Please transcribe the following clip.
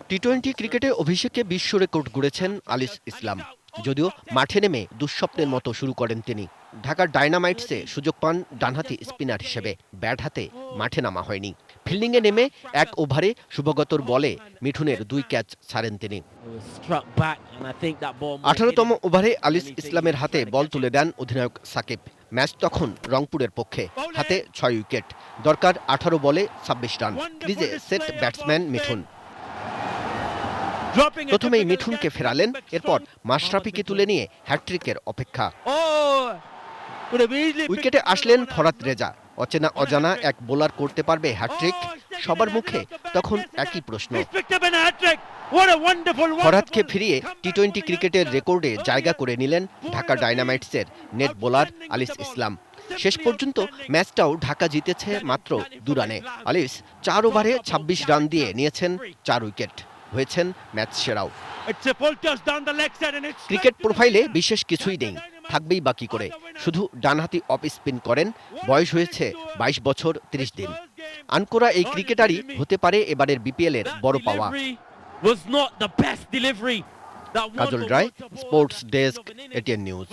T twenty ক্রিকেটে অভিষেকে বিশ্ব রেকর্ড গড়েছেন আলিস ইসলাম। যদিও মাঠে নেমে দুঃস্বপ্নের মতো শুরু করেন তিনি। ঢাকার ডায়নামাইটসে সুযোগ পান ডানহাতি স্পিনার হিসেবে। ব্যাট হাতে মাঠে নামা হয়নি। ফিল্ডিংয়ে নেমে এক ওভারে শুভগতর বলে মিঠুনের ২ ক্যাচ ছাড়েন তিনি। ১৮তম ওভারে আলিস ইসলামের হাতে বল তুলে দেন অধিনায়ক সাকিব। ম্যাচ তখন রংপুরের পক্ষে। হাতে ৬ উইকেট, দরকার ১৮ বলে ২৬ রান। ক্রিজে সেট ব্যাটসম্যান মিঠুন। প্রথমেই মিঠুনকে ফেরালেন, এরপর মাশরাফিকে তুলে নিয়ে হ্যাটট্রিকের অপেক্ষা। উইকেটে আসলেন ফরাদ রেজা। অচেনা অজানা এক বোলার করতে পারবে হ্যাটট্রিক? সবার মুখে তখন একই প্রশ্ন। ফরহাদকে ফিরিয়ে টি-টোয়েন্টি ক্রিকেটের রেকর্ডে জায়গা করে নিলেন ঢাকা ডায়নামাইটসের নেট বোলার আলিস ইসলাম। শেষ পর্যন্ত ম্যাচটাও ঢাকা জিতেছে মাত্র ২ রানে। আলিস ৪ ওভারে ২৬ রান দিয়ে নিয়েছেন ৪ উইকেট, হয়েছেন ম্যাচ সেরাও। ক্রিকেট প্রোফাইলে বিশেষ কিছুই নেই, থাকবেই বাকি করে। শুধু ডানহাতি অফ স্পিন করেন। বয়স হয়েছে ২২ বছর ৩০ দিন। আনকোরা এই ক্রিকেটারই হতে পারে এবারের বিপিএল এর বড় পাওয়া। কাজল রায়, স্পোর্টস ডেস্ক, এটিএন নিউজ।